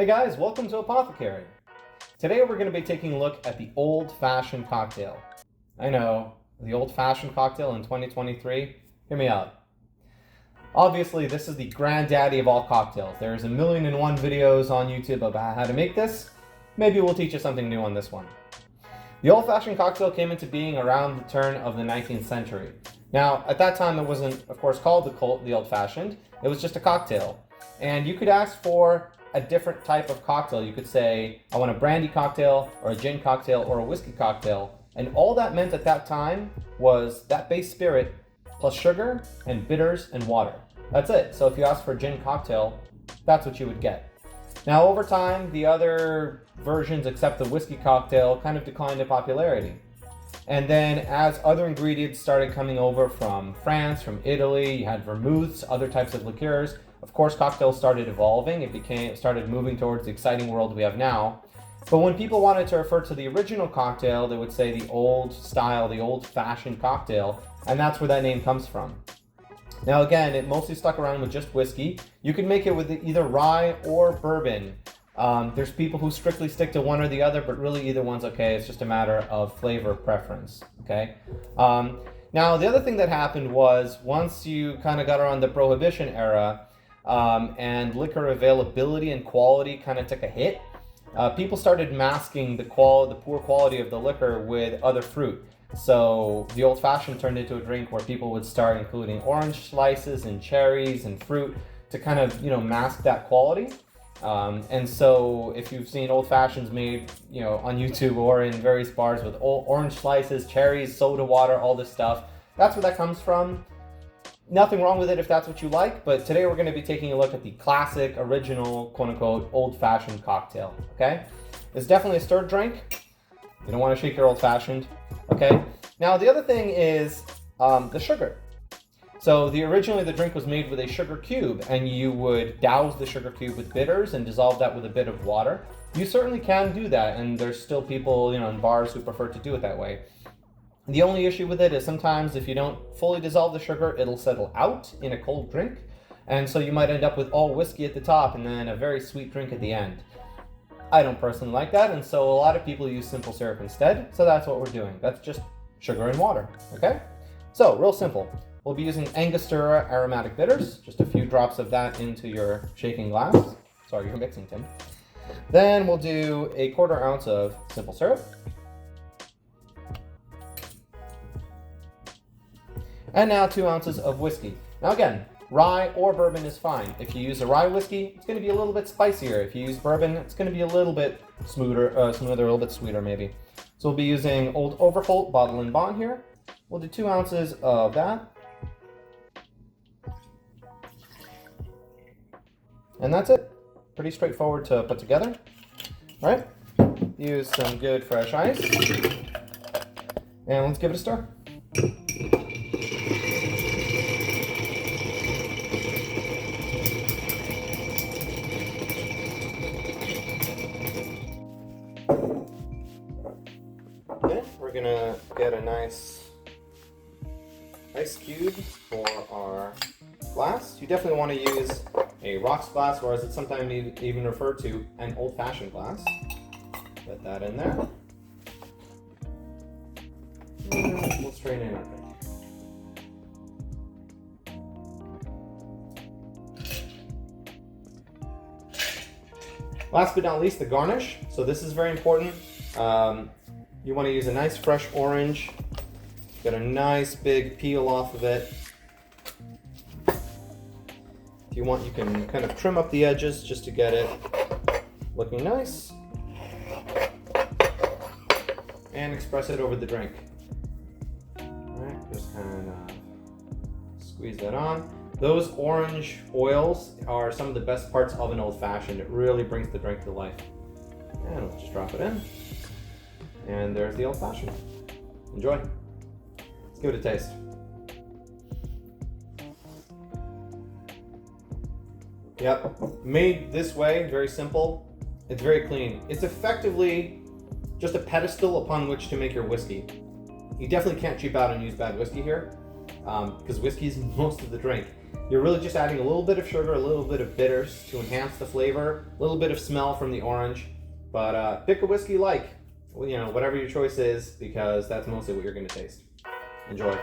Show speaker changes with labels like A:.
A: Hey guys, welcome to Apothecary. Today we're going to be taking a look at the old-fashioned cocktail. I know, the old-fashioned cocktail in 2023? Hear me out. Obviously, this is the granddaddy of all cocktails. There's 1,000,001 videos on YouTube about how to make this. Maybe we'll teach you something new on this one. The old-fashioned cocktail came into being around the turn of the 19th century. Now, at that time, it wasn't, of course, called the old-fashioned. It was just a cocktail. And you could ask for a different type of cocktail. You could say, I want a brandy cocktail, or a gin cocktail, or a whiskey cocktail. And all that meant at that time was that base spirit plus sugar and bitters and water. That's it. So if you asked for a gin cocktail, that's what you would get. Now, over time, the other versions except the whiskey cocktail kind of declined in popularity. And then as other ingredients started coming over from France, from Italy, you had vermouths, other types of liqueurs. Of course, cocktails started evolving. It started moving towards the exciting world we have now. But when people wanted to refer to the original cocktail, they would say the old style, the old-fashioned cocktail, and that's where that name comes from. Now again, it mostly stuck around with just whiskey. You can make it with either rye or bourbon. There's people who strictly stick to one or the other, but really either one's okay. It's just a matter of flavor preference, okay? Now, the other thing that happened was once you kind of got around the Prohibition era, and liquor availability and quality kind of took a hit, people started masking the poor quality of the liquor with other fruit. So the old-fashioned turned into a drink where people would start including orange slices and cherries and fruit to kind of, mask that quality. And so if you've seen old-fashions made, on YouTube or in various bars with orange slices, cherries, soda water, all this stuff, that's where that comes from. Nothing wrong with it if that's what you like, but today we're going to be taking a look at the classic, original, quote-unquote, old-fashioned cocktail, okay? It's definitely a stirred drink. You don't want to shake your old-fashioned, okay? Now, the other thing is the sugar. So originally the drink was made with a sugar cube, and you would douse the sugar cube with bitters and dissolve that with a bit of water. You certainly can do that, and there's still people, in bars who prefer to do it that way. The only issue with it is sometimes if you don't fully dissolve the sugar, it'll settle out in a cold drink. And so you might end up with all whiskey at the top and then a very sweet drink at the end. I don't personally like that, and so a lot of people use simple syrup instead. So that's what we're doing. That's just sugar and water, okay? So, real simple. We'll be using Angostura aromatic bitters, just a few drops of that into your shaking glass. Sorry, your mixing tin. Then we'll do a 1/4 ounce of simple syrup. And now 2 ounces of whiskey. Now again, rye or bourbon is fine. If you use a rye whiskey, it's going to be a little bit spicier. If you use bourbon, it's going to be a little bit smoother, a little bit sweeter maybe. So we'll be using Old Overholt Bottle and Bond here. We'll do 2 ounces of that. And that's it. Pretty straightforward to put together. All right, use some good fresh ice. And let's give it a stir. Okay, we're gonna get a nice ice cube for our glass. You definitely want to use a rocks glass, or as it's sometimes even referred to, an old-fashioned glass. Put that in there. And we'll strain in our drink. Last but not least, the garnish. So this is very important. You want to use a nice fresh orange. Get a nice big peel off of it. If you want, you can kind of trim up the edges just to get it looking nice. And express it over the drink. Alright, just kind of squeeze that on. Those orange oils are some of the best parts of an old-fashioned. It really brings the drink to life. And let's just drop it in. And there's the old-fashioned. Enjoy. Let's give it a taste. Yep, made this way, very simple. It's very clean. It's effectively just a pedestal upon which to make your whiskey. You definitely can't cheap out and use bad whiskey here, because whiskey is most of the drink. You're really just adding a little bit of sugar, a little bit of bitters to enhance the flavor, a little bit of smell from the orange. But pick a whiskey you like, you know, whatever your choice is, because that's mostly what you're going to taste. Enjoy.